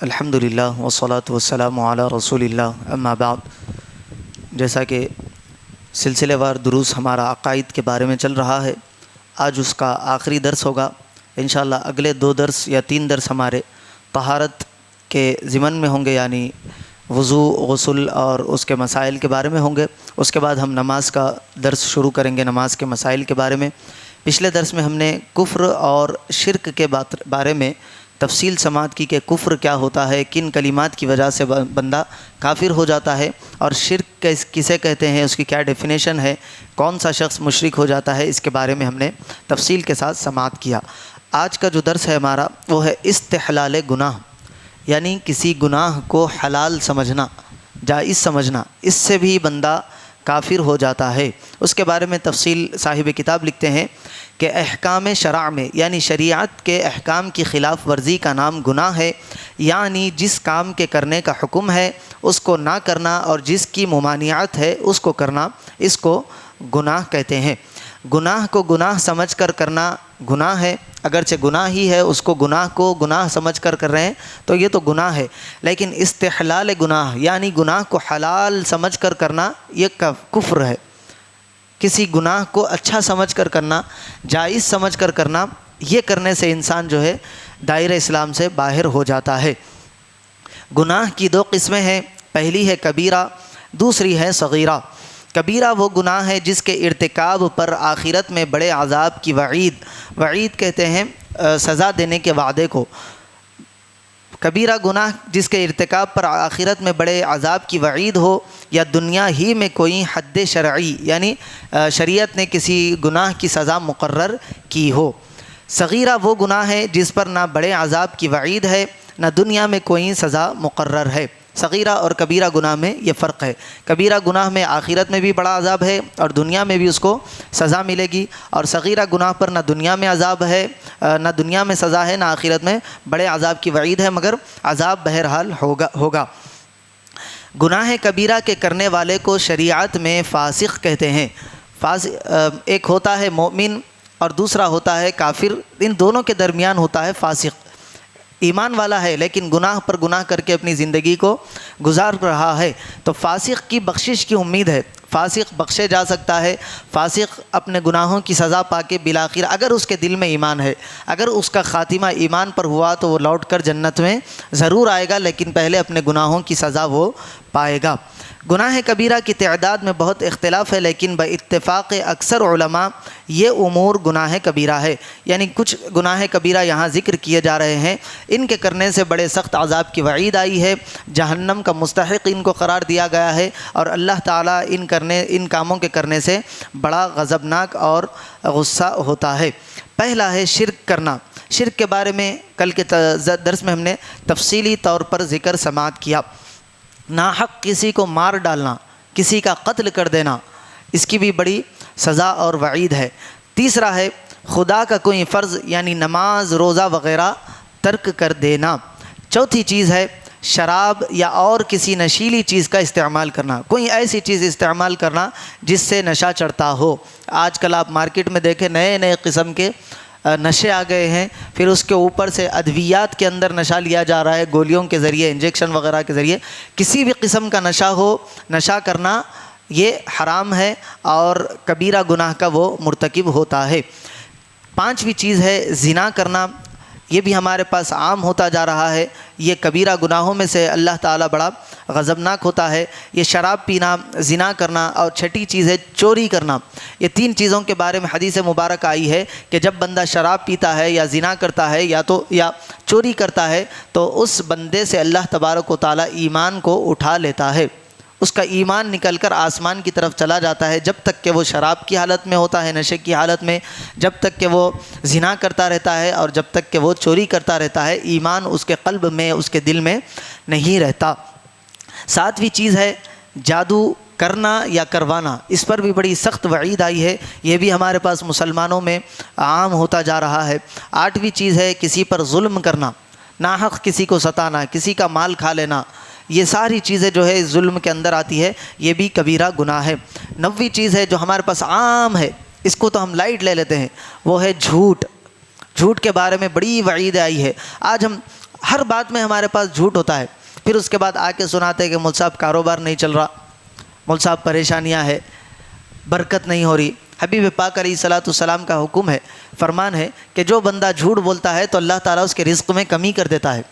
الحمدللہ والصلاة والسلام علی رسول اللہ اما بعد۔ جیسا کہ سلسلے وار دروس ہمارا عقائد کے بارے میں چل رہا ہے، آج اس کا آخری درس ہوگا انشاءاللہ۔ اگلے 2 درس یا 3 درس ہمارے طہارت کے ضمن میں ہوں گے، یعنی وضو، غسل اور اس کے مسائل کے بارے میں ہوں گے۔ اس کے بعد ہم نماز کا درس شروع کریں گے، نماز کے مسائل کے بارے میں۔ پچھلے درس میں ہم نے کفر اور شرک کے بارے میں تفصیل سماعت کی کہ کفر کیا ہوتا ہے، کن کلمات کی وجہ سے بندہ کافر ہو جاتا ہے، اور شرک کسے کہتے ہیں، اس کی کیا ڈیفینیشن ہے، کون سا شخص مشرک ہو جاتا ہے، اس کے بارے میں ہم نے تفصیل کے ساتھ سماعت کیا۔ آج کا جو درس ہے ہمارا وہ ہے استحلال گناہ، یعنی کسی گناہ کو حلال سمجھنا، جائز سمجھنا، اس سے بھی بندہ کافر ہو جاتا ہے۔ اس کے بارے میں تفصیل صاحب کتاب لکھتے ہیں کہ احکام شرع میں، یعنی شریعت کے احکام کی خلاف ورزی کا نام گناہ ہے، یعنی جس کام کے کرنے کا حکم ہے اس کو نہ کرنا، اور جس کی ممانعت ہے اس کو کرنا، اس کو گناہ کہتے ہیں۔ گناہ کو گناہ سمجھ کر کرنا گناہ ہے، اگرچہ گناہ ہی ہے، اس کو گناہ سمجھ کر رہے ہیں تو یہ تو گناہ ہے، لیکن استحلال گناہ یعنی گناہ کو حلال سمجھ کر کرنا یہ کفر ہے۔ کسی گناہ کو اچھا سمجھ کر کرنا، جائز سمجھ کر کرنا، یہ کرنے سے انسان جو ہے دائرہ اسلام سے باہر ہو جاتا ہے۔ گناہ کی 2 قسمیں ہیں، پہلی ہے کبیرہ، دوسری ہے صغیرہ۔ کبیرہ وہ گناہ ہے جس کے ارتکاب پر آخرت میں بڑے عذاب کی وعید کہتے ہیں سزا دینے کے وعدے کو۔ کبیرہ گناہ جس کے ارتکاب پر آخرت میں بڑے عذاب کی وعید ہو، یا دنیا ہی میں کوئی حد شرعی یعنی شریعت نے کسی گناہ کی سزا مقرر کی ہو۔ صغیرہ وہ گناہ ہے جس پر نہ بڑے عذاب کی وعید ہے، نہ دنیا میں کوئی سزا مقرر ہے۔ صغیرہ اور کبیرہ گناہ میں یہ فرق ہے۔ کبیرہ گناہ میں آخرت میں بھی بڑا عذاب ہے اور دنیا میں بھی اس کو سزا ملے گی، اور صغیرہ گناہ پر نہ دنیا میں عذاب ہے، نہ دنیا میں سزا ہے، نہ آخرت میں بڑے عذاب کی وعید ہے، مگر عذاب بہرحال ہوگا۔ گناہ کبیرہ کے کرنے والے کو شریعت میں فاسق کہتے ہیں۔ ایک ہوتا ہے مومن اور دوسرا ہوتا ہے کافر، ان دونوں کے درمیان ہوتا ہے فاسق۔ ایمان والا ہے لیکن گناہ پر گناہ کر کے اپنی زندگی کو گزار رہا ہے، تو فاسق کی بخشش کی امید ہے، فاسق بخشے جا سکتا ہے، فاسق اپنے گناہوں کی سزا پا کے بالآخر اگر اس کے دل میں ایمان ہے، اگر اس کا خاتمہ ایمان پر ہوا تو وہ لوٹ کر جنت میں ضرور آئے گا، لیکن پہلے اپنے گناہوں کی سزا وہ پائے گا۔ گناہ کبیرہ کی تعداد میں بہت اختلاف ہے، لیکن باتفاق اکثر علماء یہ امور گناہ کبیرہ ہے، یعنی کچھ گناہ کبیرہ یہاں ذکر کیے جا رہے ہیں، ان کے کرنے سے بڑے سخت عذاب کی وعید آئی ہے، جہنم کا مستحق ان کو قرار دیا گیا ہے، اور اللہ تعالیٰ ان کاموں کے کرنے سے بڑا غضبناک اور غصہ ہوتا ہے۔ پہلا ہے شرک کرنا۔ شرک کے بارے میں کل کے درس میں ہم نے تفصیلی طور پر ذکر سماعت کیا۔ ناحق کسی کو مار ڈالنا، کسی کا قتل کر دینا، اس کی بھی بڑی سزا اور وعید ہے۔ تیسرا ہے خدا کا کوئی فرض یعنی نماز، روزہ وغیرہ ترک کر دینا۔ چوتھی چیز ہے شراب یا اور کسی نشیلی چیز کا استعمال کرنا، کوئی ایسی چیز استعمال کرنا جس سے نشہ چڑھتا ہو۔ آج کل آپ مارکیٹ میں دیکھیں نئے قسم کے نشے آ گئے ہیں، پھر اس کے اوپر سے ادویات کے اندر نشہ لیا جا رہا ہے، گولیوں کے ذریعے، انجیکشن وغیرہ کے ذریعے، کسی بھی قسم کا نشہ ہو، نشہ کرنا یہ حرام ہے اور کبیرہ گناہ کا وہ مرتکب ہوتا ہے۔ 5ویں چیز ہے زنا کرنا، یہ بھی ہمارے پاس عام ہوتا جا رہا ہے، یہ کبیرہ گناہوں میں سے اللہ تعالیٰ بڑا غضبناک ہوتا ہے۔ یہ شراب پینا، زنا کرنا، اور 6ٹھی چیز ہے چوری کرنا۔ یہ 3 چیزوں کے بارے میں حدیث مبارک آئی ہے کہ جب بندہ شراب پیتا ہے یا زنا کرتا ہے یا چوری کرتا ہے تو اس بندے سے اللہ تبارک و تعالیٰ ایمان کو اٹھا لیتا ہے، اس کا ایمان نکل کر آسمان کی طرف چلا جاتا ہے، جب تک کہ وہ شراب کی حالت میں ہوتا ہے، نشے کی حالت میں، جب تک کہ وہ زنا کرتا رہتا ہے، اور جب تک کہ وہ چوری کرتا رہتا ہے، ایمان اس کے قلب میں، اس کے دل میں نہیں رہتا۔ 7ویں چیز ہے جادو کرنا یا کروانا، اس پر بھی بڑی سخت وعید آئی ہے، یہ بھی ہمارے پاس مسلمانوں میں عام ہوتا جا رہا ہے۔ 8ویں چیز ہے کسی پر ظلم کرنا، ناحق کسی کو ستانا، کسی کا مال کھا لینا، یہ ساری چیزیں جو ہے ظلم کے اندر آتی ہے، یہ بھی کبیرہ گناہ ہے۔ 9ویں چیز ہے جو ہمارے پاس عام ہے، اس کو تو ہم لائٹ لے لیتے ہیں، وہ ہے جھوٹ۔ جھوٹ کے بارے میں بڑی وعید آئی ہے۔ آج ہم ہر بات میں ہمارے پاس جھوٹ ہوتا ہے. پھر اس کے بعد آ کے سناتے ہیں کہ مول صاحب کاروبار نہیں چل رہا، مول صاحب پریشانیاں ہے، برکت نہیں ہو رہی. حبیب پاک علیہ الصلاۃ والسلام کا حکم ہے، فرمان ہے کہ جو بندہ جھوٹ بولتا ہے تو اللہ تعالیٰ اس کے رزق میں کمی کر دیتا ہے.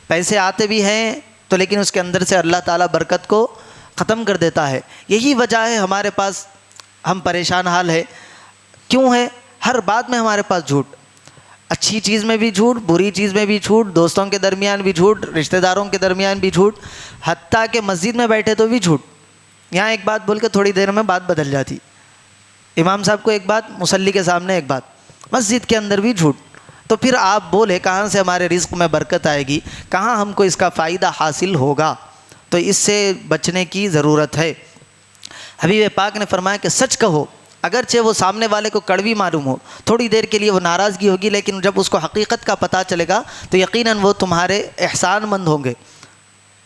پیسے آتے بھی ہیں تو لیکن اس کے اندر سے اللہ تعالیٰ برکت کو ختم کر دیتا ہے. یہی وجہ ہے ہمارے پاس ہم پریشان حال ہے. کیوں ہے؟ ہر بات میں ہمارے پاس جھوٹ، اچھی چیز میں بھی جھوٹ، بری چیز میں بھی جھوٹ، دوستوں کے درمیان بھی جھوٹ، رشتہ داروں کے درمیان بھی جھوٹ، حتیٰ کہ مسجد میں بیٹھے تو بھی جھوٹ. یہاں ایک بات بول کے تھوڑی دیر میں بات بدل جاتی. امام صاحب کو ایک بات، مصلی کے سامنے ایک بات، مسجد کے اندر بھی جھوٹ. تو پھر آپ بولے کہاں سے ہمارے رزق میں برکت آئے گی، کہاں ہم کو اس کا فائدہ حاصل ہوگا؟ تو اس سے بچنے کی ضرورت ہے. حبیب پاک نے فرمایا کہ سچ کہو، اگرچہ وہ سامنے والے کو کڑوی معلوم ہو، تھوڑی دیر کے لیے وہ ناراضگی ہوگی، لیکن جب اس کو حقیقت کا پتہ چلے گا تو یقیناً وہ تمہارے احسان مند ہوں گے.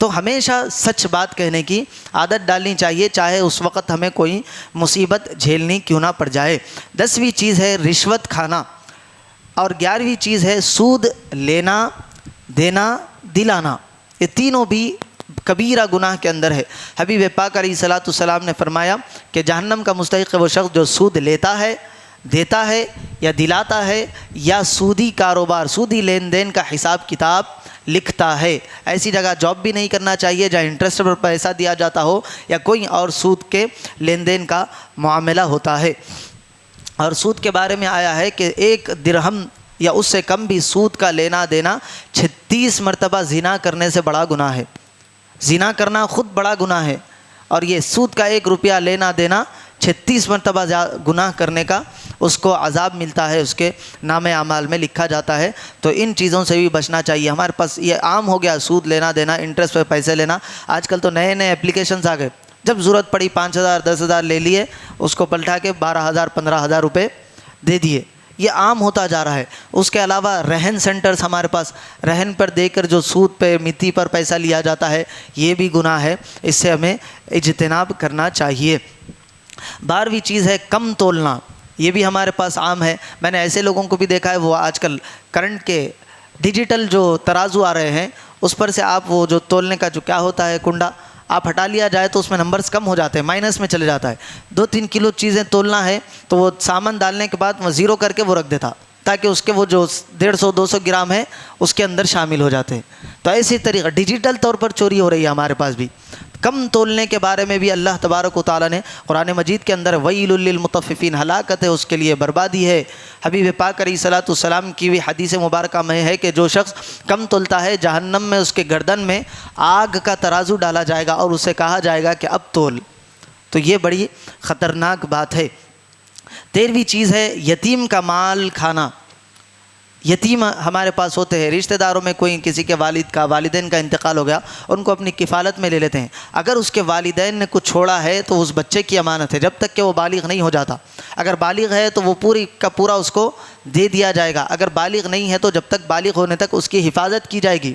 تو ہمیشہ سچ بات کہنے کی عادت ڈالنی چاہیے، چاہے اس وقت ہمیں کوئی مصیبت جھیلنی کیوں نہ پڑ جائے. 10ویں چیز ہے رشوت کھانا، اور 11ویں چیز ہے سود لینا، دینا، دلانا. یہ تینوں بھی کبیرہ گناہ کے اندر ہے. حبیب پاک علیہ الصلاۃ والسلام نے فرمایا کہ جہنم کا مستحق ہے وہ شخص جو سود لیتا ہے، دیتا ہے یا دلاتا ہے، یا سودی کاروبار، سودی لین دین کا حساب کتاب لکھتا ہے. ایسی جگہ جاب بھی نہیں کرنا چاہیے جہاں انٹرسٹ پر پیسہ دیا جاتا ہو یا کوئی اور سود کے لین دین کا معاملہ ہوتا ہے. اور سود کے بارے میں آیا ہے کہ 1 درہم یا اس سے کم بھی سود کا لینا دینا 36 مرتبہ زنا کرنے سے بڑا گناہ ہے. زنا کرنا خود بڑا گناہ ہے، اور یہ سود کا 1 روپیہ لینا دینا 36 مرتبہ گناہ کرنے کا اس کو عذاب ملتا ہے، اس کے نام اعمال میں لکھا جاتا ہے. تو ان چیزوں سے بھی بچنا چاہیے. ہمارے پاس یہ عام ہو گیا سود لینا دینا، انٹرسٹ پہ پیسے لینا. آج کل تو نئے نئے اپلیکیشنز آ گئے، جب ضرورت پڑی 5,000 10,000 لے لیے، اس کو پلٹا کے 12,000 15,000 روپے دے دیے. یہ عام ہوتا جا رہا ہے. اس کے علاوہ رہن سینٹرز ہمارے پاس، رہن پر دے کر جو سود پہ مٹی پر پیسہ لیا جاتا ہے، یہ بھی گناہ ہے. اس سے ہمیں اجتناب کرنا چاہیے. 12ویں چیز ہے کم تولنا. یہ بھی ہمارے پاس عام ہے. میں نے ایسے لوگوں کو بھی دیکھا ہے، وہ آج کل کرنٹ کے ڈیجیٹل جو ترازو آ رہے ہیں اس پر سے آپ وہ جو تولنے کا جو کیا ہوتا ہے کنڈا، آپ ہٹا لیا جائے تو اس میں نمبرز کم ہو جاتے ہیں، مائنس میں چلے جاتا ہے. 2-3 کلو چیزیں تولنا ہے تو وہ سامان ڈالنے کے بعد وہ زیرو کر کے وہ رکھ دیتا، تاکہ اس کے وہ جو 150-200 گرام ہے اس کے اندر شامل ہو جاتے ہیں. تو ایسی طریقہ ڈیجیٹل طور پر چوری ہو رہی ہے ہمارے پاس بھی. کم تولنے کے بارے میں بھی اللہ تبارک و تعالیٰ نے قرآن مجید کے اندر ویل للمطففین، ہلاکت ہے اس کے لیے، بربادی ہے. حبیب پاک علیہ الصلاۃ والسلام کی بھی حدیث مبارکہ میں ہے کہ جو شخص کم تولتا ہے جہنم میں اس کے گردن میں آگ کا ترازو ڈالا جائے گا اور اسے کہا جائے گا کہ اب تول. تو یہ بڑی خطرناک بات ہے. 13ویں چیز ہے یتیم کا مال کھانا. یتیم ہمارے پاس ہوتے ہیں، رشتہ داروں میں کوئی کسی کے والد کا والدین کا انتقال ہو گیا، ان کو اپنی کفالت میں لے لیتے ہیں. اگر اس کے والدین نے کچھ چھوڑا ہے تو اس بچے کی امانت ہے جب تک کہ وہ بالغ نہیں ہو جاتا. اگر بالغ ہے تو وہ پوری کا پورا اس کو دے دیا جائے گا. اگر بالغ نہیں ہے تو جب تک بالغ ہونے تک اس کی حفاظت کی جائے گی.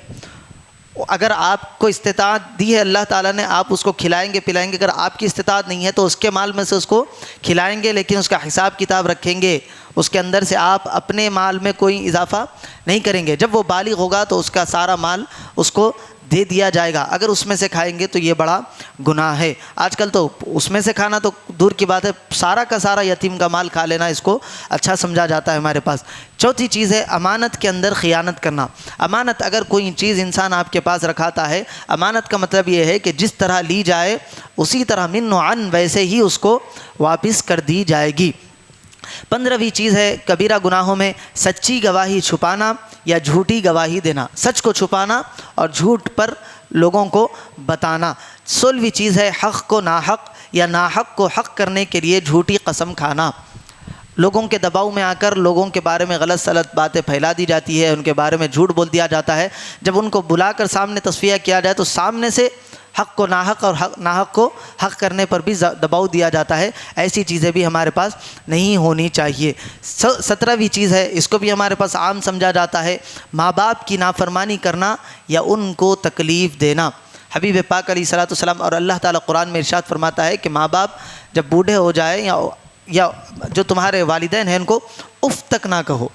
اگر آپ کو استطاعت دی ہے اللہ تعالیٰ نے، آپ اس کو کھلائیں گے پلائیں گے. اگر آپ کی استطاعت نہیں ہے تو اس کے مال میں سے اس کو کھلائیں گے، لیکن اس کا حساب کتاب رکھیں گے. اس کے اندر سے آپ اپنے مال میں کوئی اضافہ نہیں کریں گے. جب وہ بالغ ہوگا تو اس کا سارا مال اس کو دے دیا جائے گا. اگر اس میں سے کھائیں گے تو یہ بڑا گناہ ہے. آج کل تو اس میں سے کھانا تو دور کی بات ہے، سارا کا سارا یتیم کا مال کھا لینا اس کو اچھا سمجھا جاتا ہے ہمارے پاس. 4تھی چیز ہے امانت کے اندر خیانت کرنا. امانت اگر کوئی چیز انسان آپ کے پاس رکھاتا ہے، امانت کا مطلب یہ ہے کہ جس طرح لی جائے اسی طرح من و عن ویسے ہی اس کو واپس کر دی جائے گی. 15ویں چیز ہے کبیرہ گناہوں میں سچی گواہی چھپانا یا جھوٹی گواہی دینا. سچ کو چھپانا اور جھوٹ پر لوگوں کو بتانا. 16ویں چیز ہے حق کو ناحق یا ناحق کو حق کرنے کے لیے جھوٹی قسم کھانا. لوگوں کے دباؤ میں آ کر لوگوں کے بارے میں غلط سلط باتیں پھیلا دی جاتی ہے، ان کے بارے میں جھوٹ بول دیا جاتا ہے. جب ان کو بلا کر سامنے تصفیہ کیا جائے تو سامنے سے حق کو ناحق اور ناحق کو حق کرنے پر بھی دباؤ دیا جاتا ہے. ایسی چیزیں بھی ہمارے پاس نہیں ہونی چاہیے. 17ویں چیز ہے، اس کو بھی ہمارے پاس عام سمجھا جاتا ہے، ماں باپ کی نافرمانی کرنا یا ان کو تکلیف دینا. حبیب پاک علیہ الصلاۃ والسلام اور اللہ تعالیٰ قرآن میں ارشاد فرماتا ہے کہ ماں باپ جب بوڑھے ہو جائیں یا جو تمہارے والدین ہیں ان کو اف تک نہ کہو.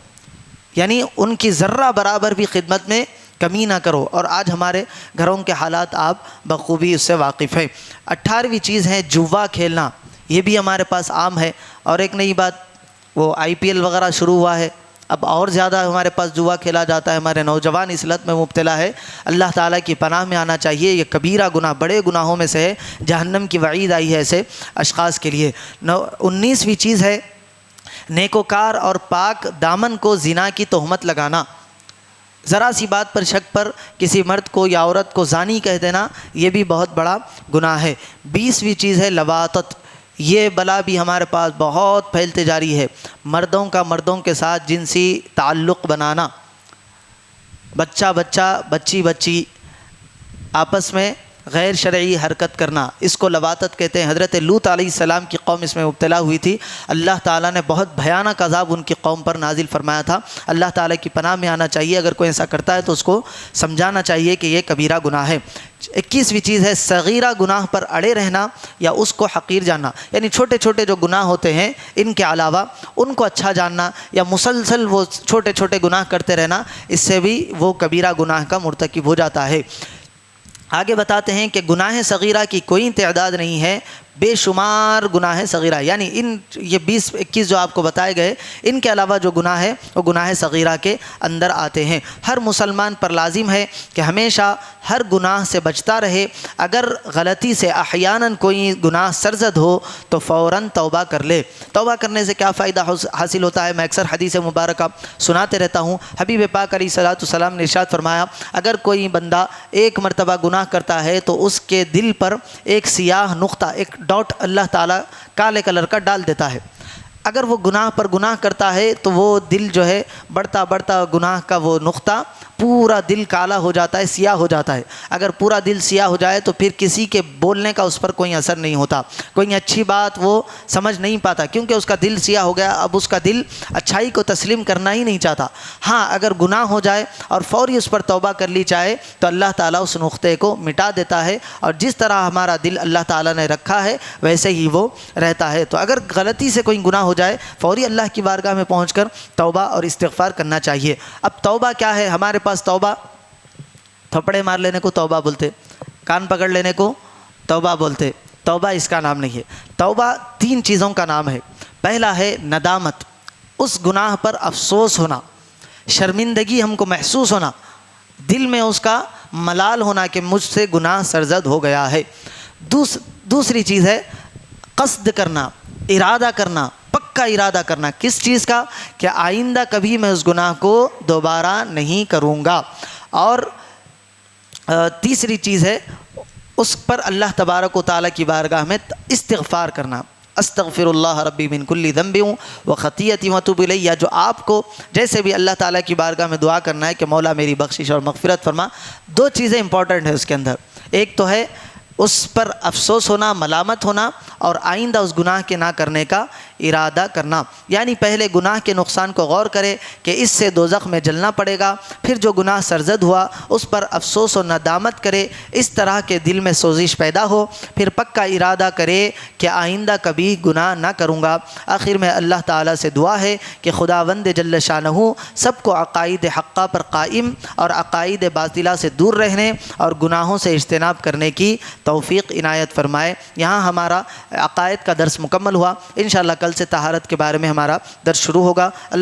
یعنی ان کی ذرہ برابر بھی خدمت میں کمی نہ کرو، اور آج ہمارے گھروں کے حالات آپ بخوبی اس سے واقف ہیں۔ 18ویں چیز ہے جوا کھیلنا، یہ بھی ہمارے پاس عام ہے، اور ایک نئی بات وہ IPL وغیرہ شروع ہوا ہے، اب اور زیادہ ہمارے پاس جوا کھیلا جاتا ہے، ہمارے نوجوان اس لت میں مبتلا ہے۔ اللہ تعالیٰ کی پناہ میں آنا چاہیے، یہ کبیرہ گناہ بڑے گناہوں میں سے ہے، جہنم کی وعید آئی ہے ایسے اشخاص کے لیے۔ 19ویں چیز ہے نیکوکار اور پاک دامن کو زنا کی تہمت لگانا، ذرا سی بات پر شک پر کسی مرد کو یا عورت کو زانی کہہ دینا، یہ بھی بہت بڑا گناہ ہے۔ 20ویں چیز ہے لواطت، یہ بلا بھی ہمارے پاس بہت پھیلتے جاری ہے، مردوں کا مردوں کے ساتھ جنسی تعلق بنانا، بچہ بچی بچی آپس میں غیر شرعی حرکت کرنا، اس کو لواطت کہتے ہیں۔ حضرت لوط علیہ السلام کی قوم اس میں مبتلا ہوئی تھی، اللہ تعالیٰ نے بہت بھیانک عذاب ان کی قوم پر نازل فرمایا تھا۔ اللہ تعالیٰ کی پناہ میں آنا چاہیے، اگر کوئی ایسا کرتا ہے تو اس کو سمجھانا چاہیے کہ یہ کبیرہ گناہ ہے۔ 21ویں چیز ہے صغیرہ گناہ پر اڑے رہنا یا اس کو حقیر جاننا، یعنی چھوٹے چھوٹے جو گناہ ہوتے ہیں ان کے علاوہ ان کو اچھا جاننا یا مسلسل وہ چھوٹے چھوٹے گناہ کرتے رہنا، اس سے بھی وہ کبیرہ گناہ کا مرتکب ہو جاتا ہے۔ آگے بتاتے ہیں کہ گناہ صغیرہ کی کوئی تعداد نہیں ہے، بے شمار گناہ صغیرہ، یعنی یہ 20-21 جو آپ کو بتائے گئے، ان کے علاوہ جو گناہ ہے وہ گناہ صغیرہ کے اندر آتے ہیں۔ ہر مسلمان پر لازم ہے کہ ہمیشہ ہر گناہ سے بچتا رہے، اگر غلطی سے احیاناً کوئی گناہ سرزد ہو تو فوراً توبہ کر لے۔ توبہ کرنے سے کیا فائدہ حاصل ہوتا ہے؟ میں اکثر حدیث مبارکہ سناتے رہتا ہوں، حبیب پاک علیہ الصلوۃ والسلام نے ارشاد فرمایا، اگر کوئی بندہ ایک مرتبہ گناہ کرتا ہے تو اس کے دل پر ایک سیاہ نقطہ، ایک ڈاٹ اللہ تعالیٰ کالے کلر کا ڈال دیتا ہے۔ اگر وہ گناہ پر گناہ کرتا ہے تو وہ دل جو ہے بڑھتا بڑھتا گناہ کا وہ نقطہ پورا دل کالا ہو جاتا ہے، سیاہ ہو جاتا ہے۔ اگر پورا دل سیاہ ہو جائے تو پھر کسی کے بولنے کا اس پر کوئی اثر نہیں ہوتا، کوئی اچھی بات وہ سمجھ نہیں پاتا، کیونکہ اس کا دل سیاہ ہو گیا، اب اس کا دل اچھائی کو تسلیم کرنا ہی نہیں چاہتا۔ ہاں اگر گناہ ہو جائے اور فوری اس پر توبہ کر لی جائے تو اللہ تعالیٰ اس نقطے کو مٹا دیتا ہے، اور جس طرح ہمارا دل اللہ تعالیٰ نے رکھا ہے ویسے ہی وہ رہتا ہے۔ تو اگر غلطی سے کوئی گناہ ہو جائے فوری اللہ کی بارگاہ میں پہنچ کر توبہ اور استغفار کرنا چاہیے۔ اب توبہ کیا ہے؟ ہمارے پاس توبہ تھپڑے مار لینے کو توبہ بولتے، کان پکڑ لینے کو توبہ بولتے، توبہ اس کا نام نہیں ہے۔ توبہ 3 چیزوں کا نام ہے۔ پہلا ہے ندامت، اس گناہ پر افسوس ہونا، شرمندگی ہم کو محسوس ہونا، دل میں اس کا ملال ہونا کہ مجھ سے گناہ سرزد ہو گیا ہے۔ دوسری چیز ہے قصد کرنا، ارادہ کرنا، پکا ارادہ کرنا، کس چیز کا؟ کہ آئندہ کبھی میں اس گناہ کو دوبارہ نہیں کروں گا۔ اور تیسری چیز ہے اس پر اللہ تبارک و تعالیٰ کی بارگاہ میں استغفار کرنا، استغفر اللہ ربی من کل ذنب و خطیئۃ واتوب الیہ، یا جو آپ کو جیسے بھی اللہ تعالیٰ کی بارگاہ میں دعا کرنا ہے کہ مولا میری بخشش اور مغفرت فرما۔ 2 چیزیں امپورٹنٹ ہیں اس کے اندر، ایک تو ہے اس پر افسوس ہونا، ملامت ہونا، اور آئندہ اس گناہ کے نہ کرنے کا ارادہ کرنا، یعنی پہلے گناہ کے نقصان کو غور کرے کہ اس سے دوزخ میں جلنا پڑے گا، پھر جو گناہ سرزد ہوا اس پر افسوس و ندامت کرے، اس طرح کے دل میں سوزش پیدا ہو، پھر پکا ارادہ کرے کہ آئندہ کبھی گناہ نہ کروں گا۔ آخر میں اللہ تعالیٰ سے دعا ہے کہ خداوند جل شانہ سب کو عقائد حقہ پر قائم اور عقائد باطلہ سے دور رہنے اور گناہوں سے اجتناب کرنے کی توفیق عنایت فرمائے۔ یہاں ہمارا عقائد کا درس مکمل ہوا، انشاءاللہ کل سے طہارت کے بارے میں ہمارا درس شروع ہوگا۔